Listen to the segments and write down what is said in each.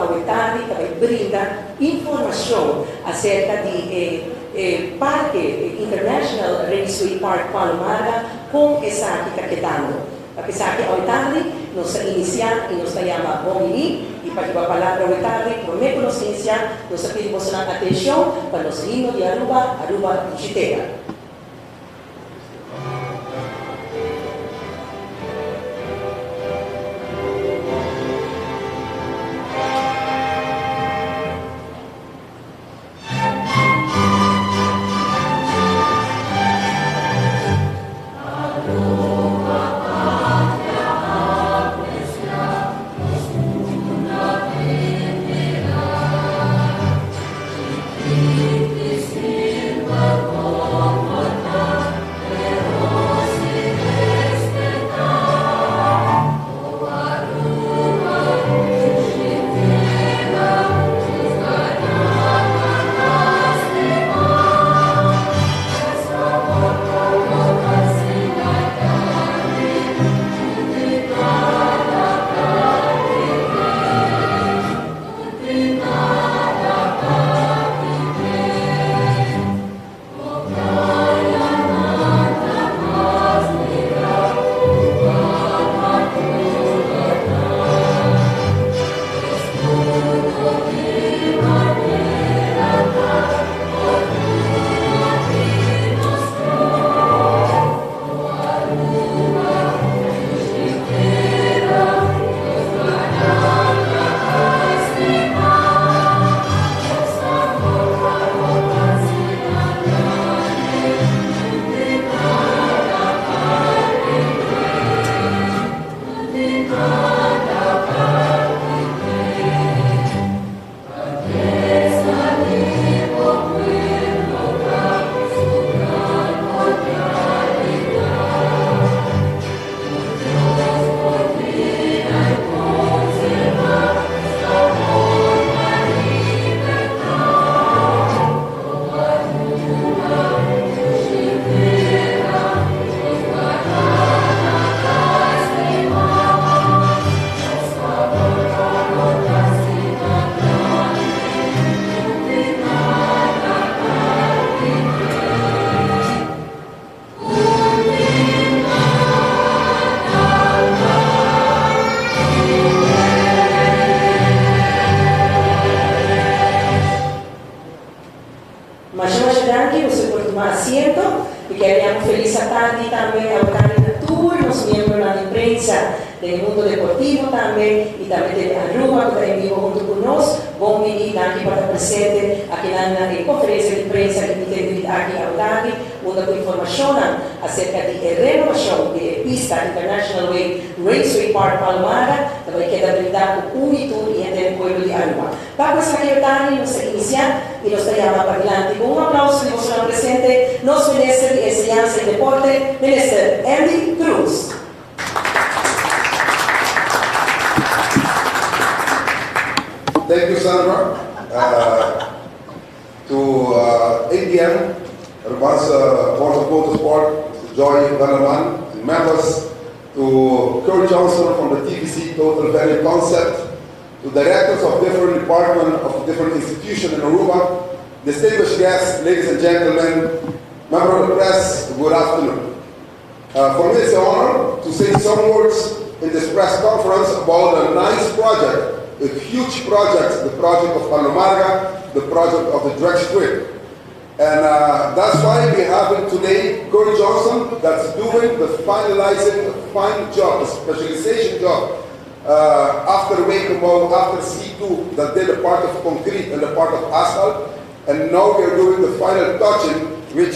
ao tarde também brinda informação acerca de Parque International Raceway Park Palo Marga com essa aqui que está dando. Apesar que ao tarde nós iniciar e nós chamamos bom menino e para que a palavra ao tarde, prometo nós iniciar, nós pedimos a atenção para nós irmos de Aruba Digitera. del mundo deportivo también, y también de Aruba, que está en vivo junto con nosotros. Bom venir aqui para estar presente aqui na conferência de prensa que tem aqui ao tarde, onde com informação acerca de renovação de pista International Way Raceway Park Palo Marga, também queda brindar com tour e entre o povo de Aruba. Para essa aqui ao tarde, nós iniciar e nós trabalhamos para adelante com um aplauso de você presente, nosso ministro de Enseñanza e Deporte, ministro Endy Croes. Thank you, Sandra. To ABM, Avance Board of Motorsport, Joy Vanderman, and members, to Kurt Johnson from the TVC Total Value Concept, to directors of different departments of different institutions in Aruba, distinguished guests, ladies and gentlemen, members of the press, good afternoon. For me, it's an honor to say some words in this press conference about a nice project, a huge project, the project of Palo Marga, the project of the drag strip. And that's why we have today Kurt Johnson, that's doing the finalizing, the fine job, the specialization job, after Wakemo, after C2, that did a part of concrete and a part of asphalt. And now we are doing the final touching, which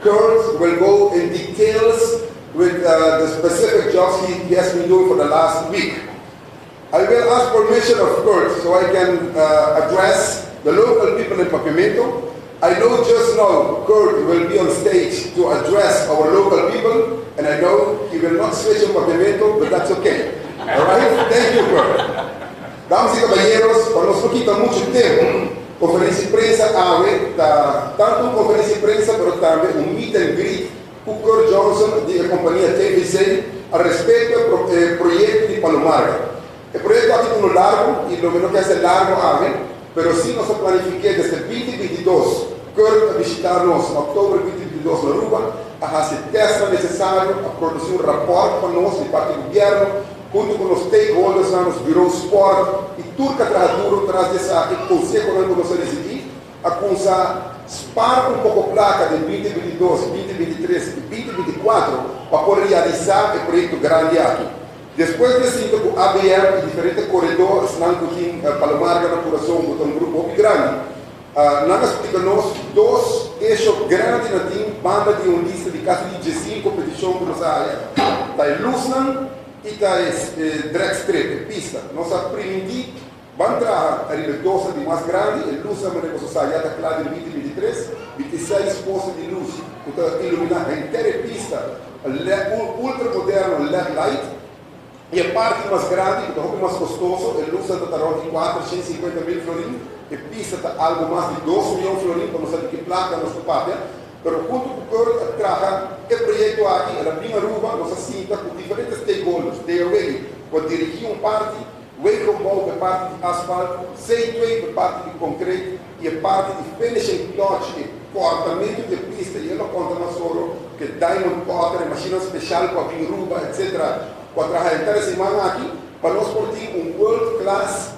Kurt will go in details with the specific jobs he has been doing for the last week. I will ask permission of Kurt so I can address the local people in Pavimento. I know just now Kurt will be on stage to address our local people, and I know he will not switch on Pavimento, but that's okay. All right? Thank you, Kurt. Damas y caballeros, para nos no quita mucho tiempo, conferência de prensa, tanto conferência de prensa, pero também meet and greet com Kurt Johnson, da companhia TVC, a respeito do projeto de Palo Marga. El proyecto aquí con no largo, y lo menos que hace largo, pero sí nos planifiqué desde 2022, que visitarnos en octubre 2022 na Aruba, a hacer testa necessário, a produzir rapport para nós, de parte do governo, junto com os stakeholders, nos bureaus de sport, e tudo que traz dessa conselho que nós decidimos, a começar para pouco placa de 2022, 2023 e 2024 para poder realizar o projeto grande aqui. Depois desse com ABM e diferentes corredores, não tem Palo Marga na coração, um grupo muito grande. Nós explicamos dois eixos grandes na banda de uma lista de quase 15 competições que nós área. Está em Lusnan e está em Drag Strip, pista. Nós aprendemos. Vamos entrar a dosa de mais grande, a luz é uma negociação já está clara em 2023, 26 postos de luz, que iluminar a inteira pista, ultra moderno LED light, e a parte mais grande, que é um pouco mais custoso, a luz está de 450 mil florins, a pista está algo mais de 2 milhões de florins, para não saber que placa nós papel, mas junto com o que traga o projeto aqui, a primeira Aruba, nós assinta com diferentes stakeholders, para dirigir uma parte, Wake Ball é parte de asfalto, Seitway é parte de concreto e a parte de finishing touch e cortamento de pista. E ela conta na soro que Diamond Potter, máquina especial para a Aruba, etc. Para trabalhar essa semana aqui, para nós portar world class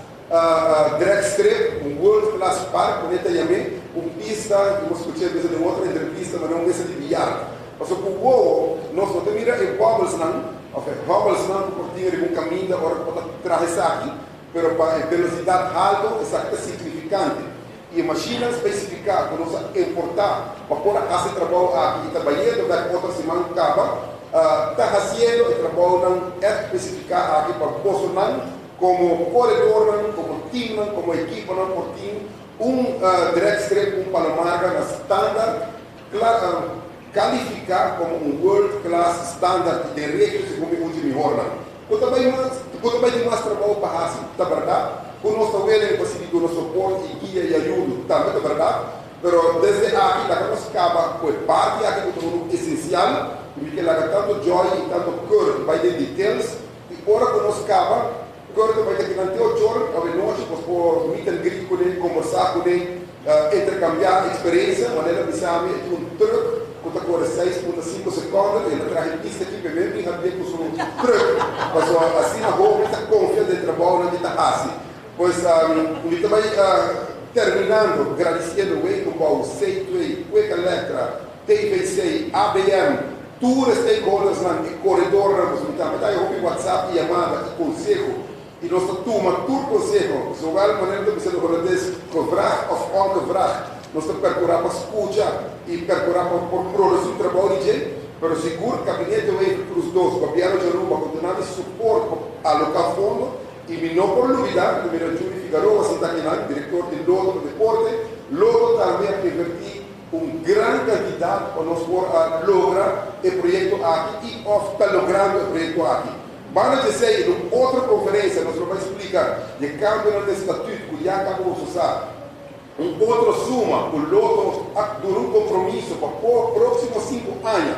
drag strip, world class park, bonitamente, pista, que nós escutamos de outra entrevista, mas não mesa de bilhar. Porque o WoW, nós não temos bubbles não. Bubbles não portinho um caminho da hora para atravessar aqui, mas para velocidade alta, isso é significante. E a máquina especificar, que nós importar, para pôr a casa de trabalho aqui, e trabalhando, da outra semana acaba, está fazendo o trabalho não especificar aqui para posicionar como corredor, como time, como equipa, portinho, drag strip, Palo Marga, na standard, qualificar como world class standard de regras como o último jornal. Quando também tem mais trabalho para fazer, tá verdade? Quando nós estamos vendo facilitando o suporte e guia e ajuda, também tá verdade? Mas desde aqui, da nós acaba com parte aqui do mundo essencial, porque lá tanto joy e tanto cor vai ter details, e agora que nós acaba, cor vai ter que manter o joy, a noite, por meet and greet com ele, conversar com ele, intercambiar experiência, maneira de saber um truque. Quando agora 6.5 segundos, ele traz a pista aqui primeiro e rabia com o seu truque. Mas assim a roupa está confiante de trabalho que está assim. Pois, ele também terminando, agradecendo o Wake Ball, Seitway, Wake Electra, TVC, ABM, todos os stakeholders e corredores, também está aí o WhatsApp, chamada e conselho. E nossa turma, todo conselho, zowel maneira de você não vraag of onvraag. Nós estamos percorrendo para escutar e percorrendo para produzir um trabalho de mas seguro que o gabinete para os dois, o governo de Aruba, continuar de suporte para alocar fundo e não por novidade, o primeiro Júlio Figueroa, diretor de Loto do Deporte, Loto também a invertir grande quantidade para nós lograr o projeto aqui e está logrando o projeto aqui. Vamos dizer, em outra conferência, nós vamos explicar de cambio de estatuto que já acabou de usar. Outra suma, o Loto durou um compromisso para os próximos 5 anos,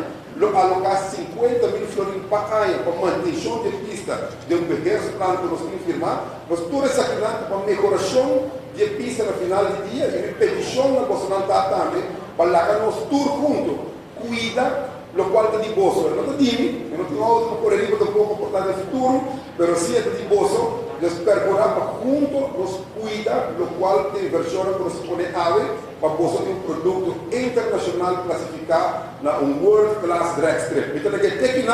alocar 50 mil florins por ano para manutenção de pista de pequeno plano que nós temos firmar, mas toda essa grana para melhoração de pista no final do dia e repetição na Bolsonaro também, para lá nós tudo junto, cuida, o qual está de bolso, não está de eu não tenho outro correria para pouco portar no futuro, mas sim está de bolso. Nós percorremos junto, nos cuida, o qual tem versão que nós podemos abrir para você ter produto internacional classificado na World Class Drag Strip. Então, aqui técnico,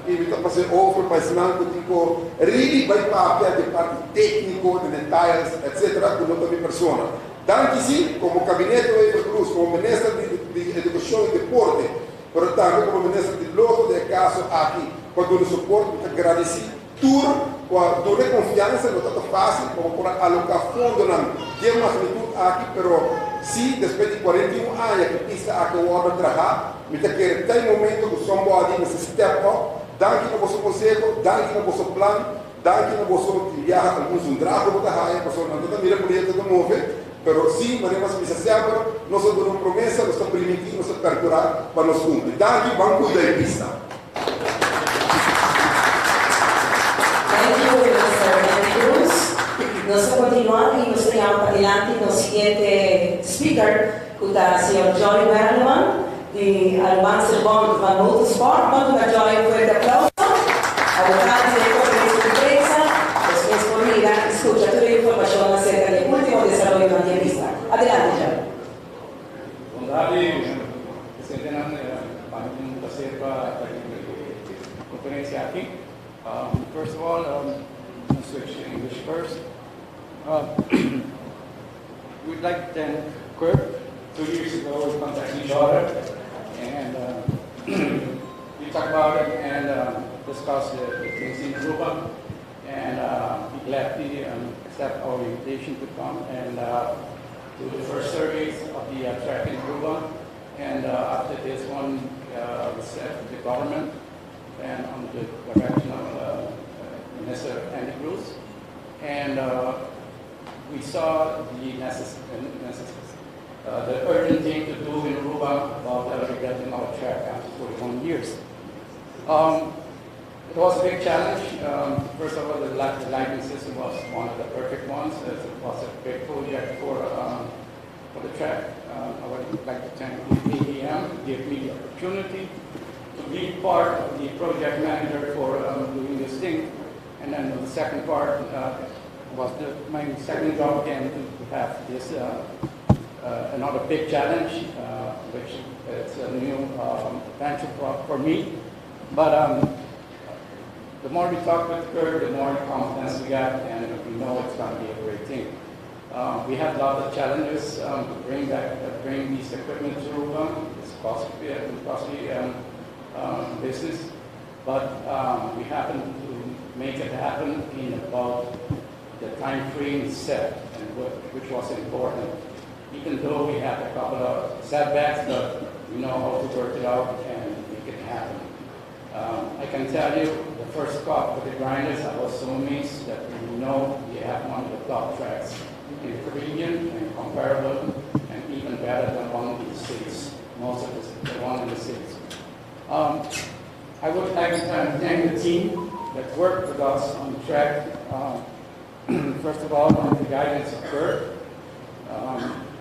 e então fazer over para ensinar que tipo, really vai para de parte técnico, de detalhes, etc., com outra pessoa. Tanto sim, como gabinete de Croes, como ministro de Educação e Deporte, mas também como ministro de Loto, de caso aqui, quando nos suporte, muito agradecido. Tudo de confiança, não é tanto fácil como por alocar fundo na magnitude aqui, mas se depois de 41 anos que pista aqui o homem trabalhar, mas que tem momento que somos ali nesse step up, daqui no vosso conselho, daqui no vosso plano, daqui no vosso viajar alguns drago da raia, para não toda mira política do mover, mas sim, mas nós precisamos, nós temos uma promessa, nós estamos permitindo, nós estamos perdurar para nós cumprir. Daqui vamos cuidar da pista. Thank you, Mr. Endy. Nós continuamos e nós temos adiante no seguinte speaker, que está o Sr. Johnny Berleman, de Avance van Motorsport. Vamos dar Johnny um forte aplauso. Avocati della Conferenza di Prensa, disponibilità, escucha tutte le informazioni acerca dell'ultimo desarrollo evangelista. Adelante, Johnny. Bondade, Presidente, para mim um prazer para a conferência aqui. First of all, I'll switch to English first. We'd like to thank Croes. 2 years ago, we contacted each other, and we talked about it and discussed the things in Aruba, and he gladly accepted our invitation to come and do the first surveys of the track in Aruba. And after this one, we set the government and under the direction of Minister Endy. And we saw the urgent thing to do in Aruba about rebuilding our track after 41 years. It was a big challenge. First of all, the lighting system was one of the perfect ones. It was a big project for the track. I would like to thank the ADM who gave me the opportunity to be part of the project manager for doing this thing. And then the second part was my second job again to have this another big challenge, which is a new venture for me. But the more we talk with Croes, the more confidence we get, and we know it's going to be a great thing. We have a lot of challenges to bring these equipment to Aruba. It's costly business, but we happen to make it happen in about the time frame set, and which was important. Even though we had a couple of setbacks, but we know how to work it out and make it happen. I can tell you, the first cut with the grinders, I was so amazed that we know we have one of the top tracks in the Caribbean and comparable and even better than one in the States, most of the one in the States. I would like to thank the team that worked with us on the track. First of all, under the guidance of Croes.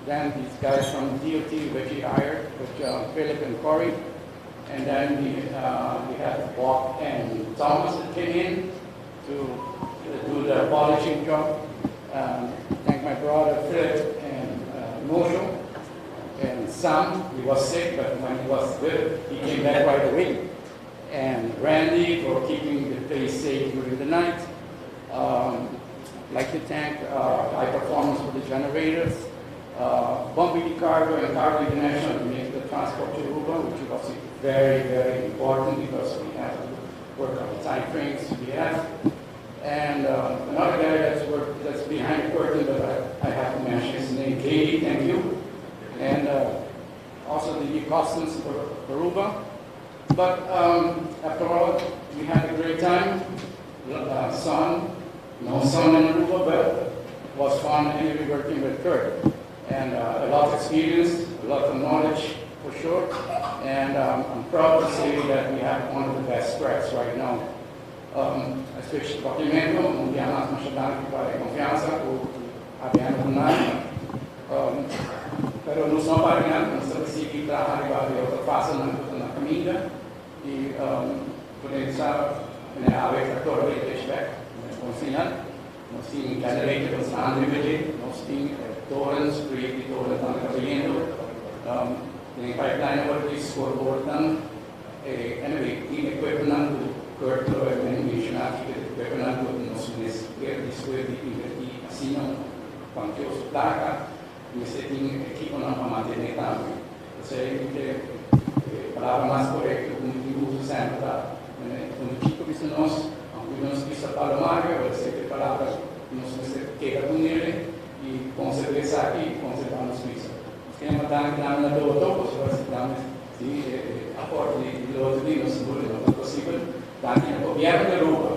Then these guys from DOT, which he hired, which Philip and Corey. And then we had Bob and Thomas that came in to do the polishing job. Thank my brother Philip and Moshe. And Sam, he was sick, but when he was good, he came back right away. And Randy for keeping the place safe during the night. I'd like to thank High Performance for the generators. Bumpy Cargo and Cargo International to make the transport to Aruba, which was very, very important because we have to work on the time frames we have. And another guy that's behind the curtain, but I have to mention his name, Katie, thank you. And also the customs for Aruba. But after all, we had a great time. No sun in Aruba, but it was fun anyway working with Croes. And a lot of experience, a lot of knowledge for sure. And I'm proud to say that we have one of the best tracks right now. I switched to Topico, non vi hanno lasciato fare confianza o abbiamo un anno. Però non sono pagando, non sono sicuri che arrivare a questa fase nella famiglia. E potenza ne avere attore di respect, consigliare. Nós tínhamos generator, nós tínhamos nós tínhamos torrents, creative torrents estão trabalhando, tem pipeline over the scoreboard, anyway, tem equipment do curto e mencionado que equipment do nosso ministério de escolha de invertir assim não, quando eu sou taca, você tem equipe não para manter também. Você que palavra mais correta, como eu uso sempre, quando tipo que nós nós que Palo Marga, você que palavra nós queira com ele e com certeza aqui conservamos isso. Temos que dar na doutor, se damos aporte de outro dia, não é possível. Daqui no Gobierno de Aruba,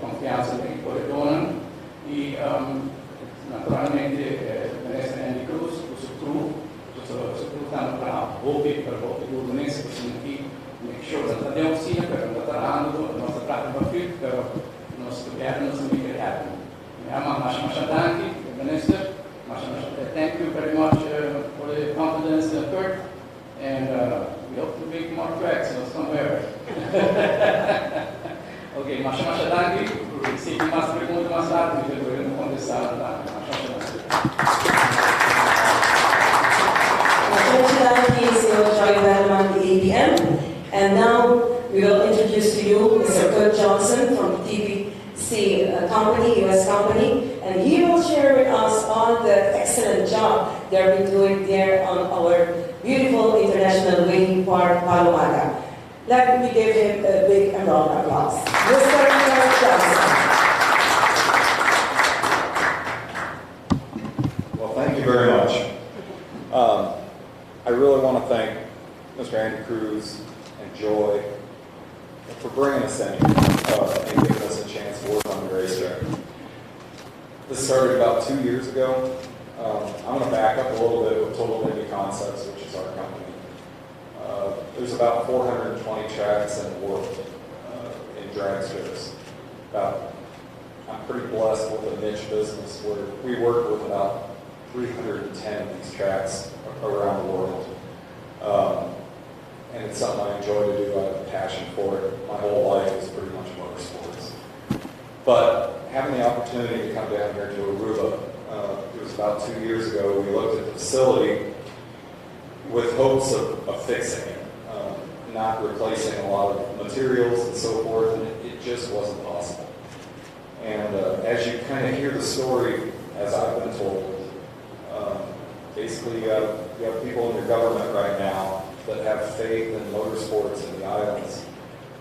com confiança em Corredona e naturalmente Minister Endy, o seu crew está para o do Indonésia, que significa que shows da Deusina, pero não está dando nossa prática para filho, pero nós queremos make it happen. Mas danke thank you very much for the confidence, Kurt, and we hope to make more tracks somewhere. Okay, masya lagi. Sige mas pergunta mais tarde, que eu vou contestar lá. And now we will introduce to you Mr. Kurt Johnson from TVC company, US company, and he will share with us all the excellent job they've been doing there on our beautiful international way park, Palo. Let me give him a big round of applause. Mr. Kurt Johnson. Well, thank you very much. I really want to thank Mr. Andy Croes and Joy for bringing us in and giving us a chance to work on the racetrack. This started about 2 years ago. I'm going to back up a little bit with Total Endy Concepts, which is our company. There's about 420 tracks in the world in drag strips. I'm pretty blessed with a niche business where we work with about 310 of these tracks around the world. And it's something I enjoy to do. I have a passion for it. My whole life is pretty much motorsports. But having the opportunity to come down here to Aruba, it was about 2 years ago, we looked at the facility with hopes of fixing it, not replacing a lot of materials and so forth, and it just wasn't possible. And as you kind of hear the story, as I've been told, basically you have people in your government right now that have faith in motorsports in the islands.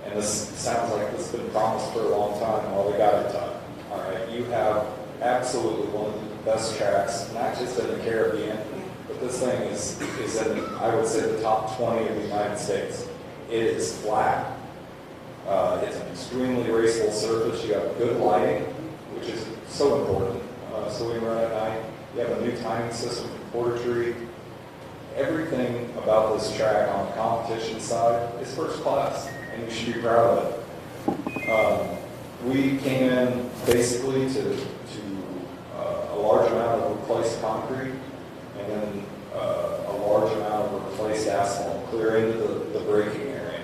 And this sounds like this has been promised for a long time. Well, we got it done. All right, you have absolutely one of the best tracks, not just in the Caribbean, but this thing is in, I would say, the top 20 of the United States. It is flat. It's an extremely raceable surface. You have good lighting, which is so important. So we run at night. You have a new timing system for portairy. Everything about this track on the competition side is first class, and you should be proud of it. We came in basically to a large amount of replaced concrete, and then a large amount of replaced asphalt, clear into the braking area.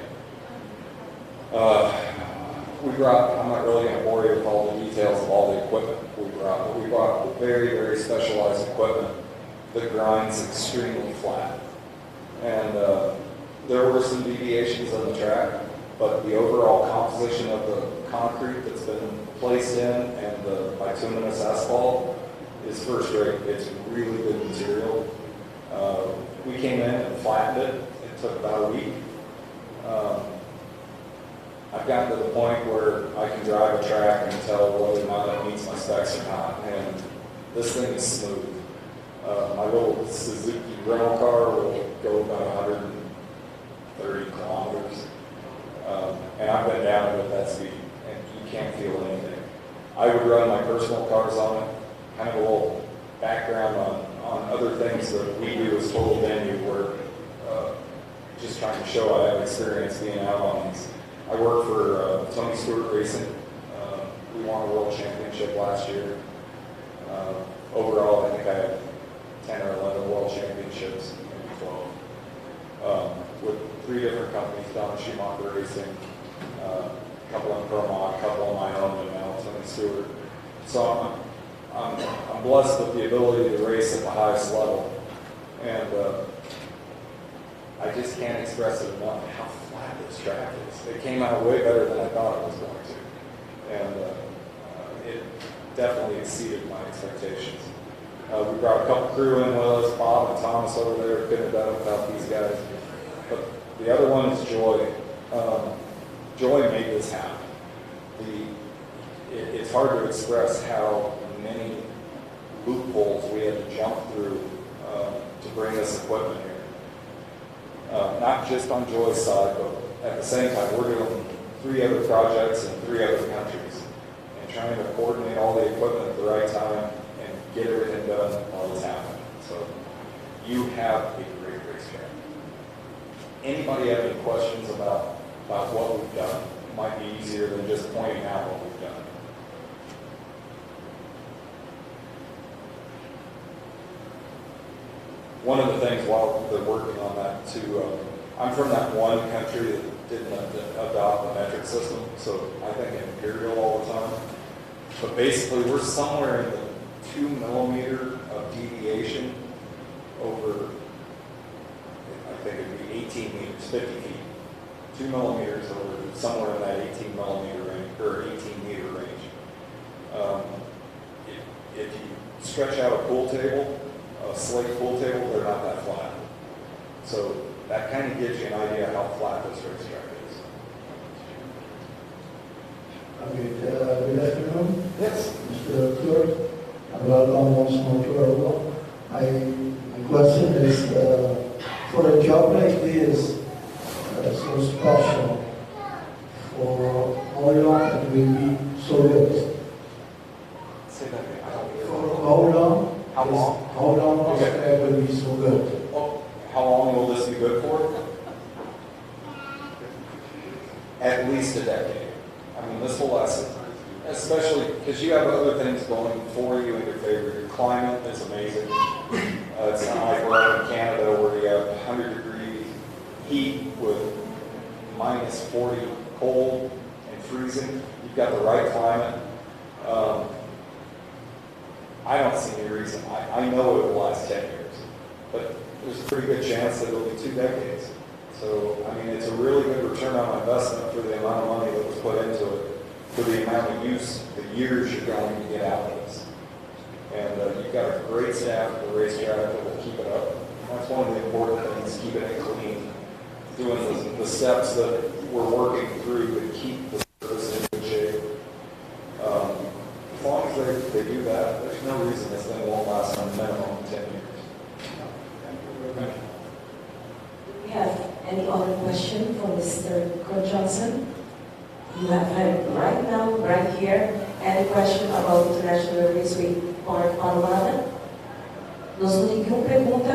I'm not really going to bore you with all the details of all the equipment we brought, but we brought very, very specialized equipment that grinds extremely flat. And there were some deviations on the track, but the overall composition of the concrete that's been placed in and the bituminous asphalt is first rate. It's really good material. We came in and flattened it. It took about a week. I've gotten to the point where I can drive a track and tell whether or not it meets my specs or not, and this thing is smooth. My little Suzuki rental car will go about 130 kilometers, and I've been down it at that speed, and you can't feel anything. I would run my personal cars on it. Kind of a little background on other things that we do as Total Endy. We're just trying to show I have experience being out on these. I work for Tony Stewart Racing. We won a world championship last year. Overall, I think I have 10 or 11 world championships, maybe 12. With 3 different companies, Don Schumacher Racing, a couple in Promont, a couple on my own, and now Tony Stewart. So I'm blessed with the ability to race at the highest level. And I just can't express it enough how flat this track is. It came out way better than I thought it was going to. And it definitely exceeded my expectations. We brought a couple crew in with us, Bob and Thomas over there, couldn't have done it without these guys. But the other one is Joy. Joy made this happen. It's hard to express how many loopholes we had to jump through to bring this equipment here. Not just on Joy's side, but at the same time, we're doing 3 other projects in 3 other countries and trying to coordinate all the equipment at the right time and get everything done while it's happening. So you have a great racetrack. Anybody have any questions about what we've done? It might be easier than just pointing out what we've done. one of the things while they're working on that too, I'm from that one country that didn't adopt the metric system, so I think imperial all the time. But basically, we're somewhere in the 2 millimeter of deviation over, I think it'd be 18 meters, 50 feet. 2 millimeters over somewhere in that 18 millimeter range, or 18 meter range. If you stretch out a pool table, a slate pool table, they're not that flat. So that kind of gives you an idea how flat this racetrack is. Okay, good afternoon. Yes. Mr. Clerk, I'm welcome once more to our work. My question is, for a job like this, so special, for how long it will be so good? Say that again. For how long? How long? How long this track will be so good? Well, how long will this be good for? At least a decade. I mean, this will last, especially because you have other things going for you in your favor. Your climate is amazing. It's not like we're out in Canada where you have 100-degree heat with minus 40 cold and freezing. You've got the right climate. I don't see any reason. I know it will last 10 years, but there's a pretty good chance that it'll be 2 decades. So, I mean, it's a really good return on investment for the amount of money that was put into it, for the amount of use, the years you're going to get out of this. And you've got a great staff at the racetrack that will keep it up. That's one of the important things, keeping it clean. Doing the steps that we're working through to keep the service in good shape. As long as they do that, there's no reason this thing won't last on a minimum 10 years. Do we have any other question for Mr. Johnson? You have had right now, right here, any question about International Raceway Park Palo? Nós não temos nenhuma pergunta.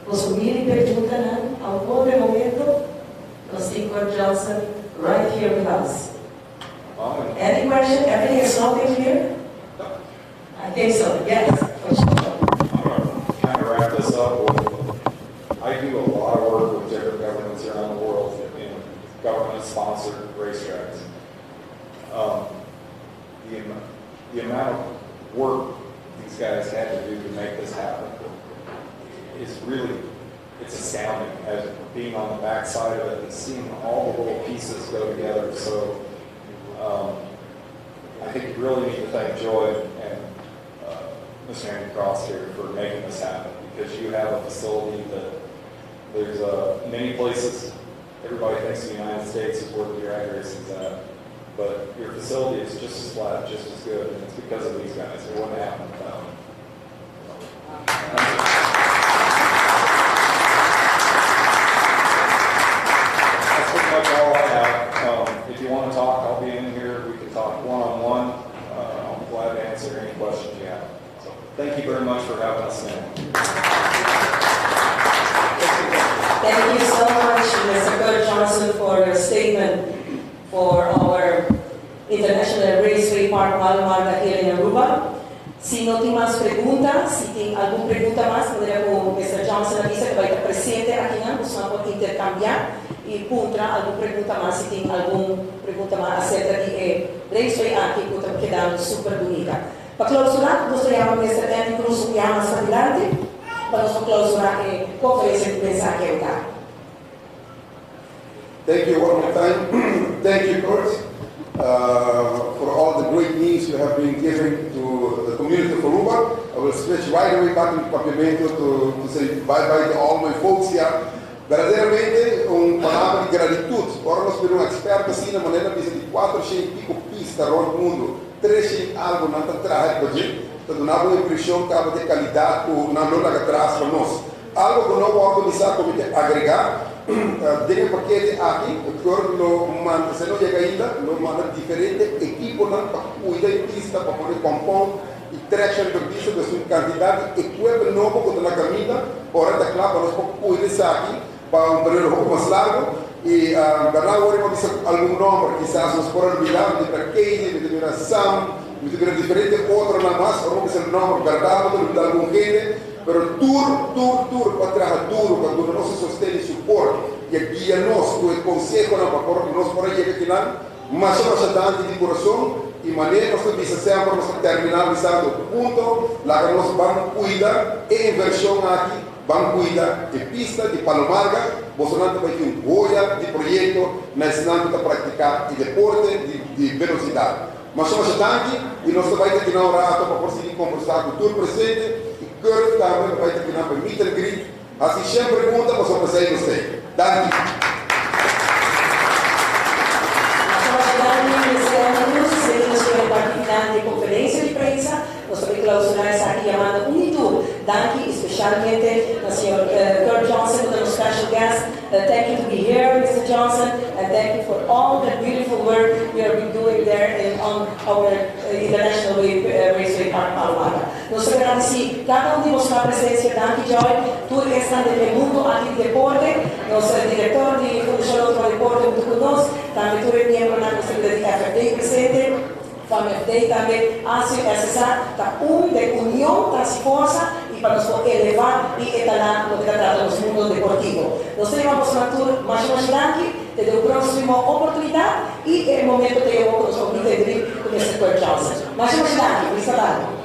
Nós humilde pergunta, né? Ao outro momento, nós temos Johnson right here with us. Any question? Everything is noted here? I think so, yes. I'm going to kind of wrap this up with, I do a lot of work with different governments around the world in government-sponsored racetracks. The amount of work these guys had to do to make this happen is really, it's astounding, as being on the backside of it and seeing all the little pieces go together. So I think you really need to thank Joy and Mr. Andy Croes here for making this happen, because you have a facility that there's many places. Everybody thinks the United States is where the drag racing's at, but your facility is just as flat, just as good, and it's because of these guys. It wouldn't happen without them. That's pretty much all I have. If you want to talk, I'll be in here. We can talk one-on-one. I'm glad to answer any questions you have. So thank you very much for having us in. Thank you so much, Mr. Kurt Johnson, for your statement for our International Raceway Park Palo here in Aruba. Se não tem mais perguntas, se tem alguma pergunta mais, poderia o Mr. Johnson avisa que vai estar presente aqui, né? Você pode intercambiar e contra alguma pergunta mais, se tem alguma pergunta mais acerca de Raceway aqui, que está quedando super bonita. Para clausurar, gostaria de Mr. Endy Croes mais adiante, para nós clausurar a conferência de prensa aqui. Thank you one more time. Thank you, Kurt, for all the great news you have been giving to the community of Aruba. I will switch right away back into Papiamento to say bye-bye to all my folks here. Verdadeiramente, palavra de gratitude. Agora nós temos um expert assim, na maneira de 400 e pico pistas ao mundo, 300 algo não está atrás, porque então dá uma impressão que de qualidade não logra atrás para nós. Algo que não vou organizar como agregar, tem paquete aqui, o corpo manda, se não chega ainda, não manda diferente equipo para cuidar de pista, para poder compor e traction de pista, de sua quantidade, equipo novo quando na caminha, ora da claro, nós podemos cuidar disso aqui, para um período um pouco mais largo, e agora vamos dizer algum nome, quizás nós podemos olvidar, de traqueio, de determinação, de diferente, outro na massa, vamos dizer o nome verdade, de algum gênero, pero tour, para trabalhar duro, quando nós sustemos suporte, e guia nós, o conselho para nós por aí aqui lá, mas nós estamos de coração, e maneira nós temos sempre nós terminar o ponto, lá que nós vamos cuidar, e inversão aqui, vamos cuidar de pista, de Palo Marga, Bolsonaro vai ter goia de projeto, ensinando a praticar de deporte, de velocidade. Mas nós estamos aqui, e nós vamos ter que na hora para conseguir conversar com todo o presente, Croes também vai ter que não permitir o grito. Assim, sempre pergunta, mas só para sair do sei. Daqui. De conferência de prensa, nós também clausuramos aqui chamada Unitur. Daqui, especialmente, o Sr. Kurt Johnson, the special guest. Thank you to be here, Mr. Johnson, and thank you for all the beautiful work you have been doing there on our International Raceway Park Palo. Nós agradecemos cada de vocês a presença daqui, Joy, tudo que está no mundo aqui de deporte, nosso diretor de Fundação do Deporte junto conosco, também todo o membro da Secretaria de FFD presente. FAMFD também acessar a de união das forças e para nos elevar e etalar no que trata do mundo deportivo. Nós temos uma tour mais grande, de a próxima oportunidade e é o momento de eu nos convidar a vir com o Mr. Kurt Johnson. Mais grande, Mr. Palo.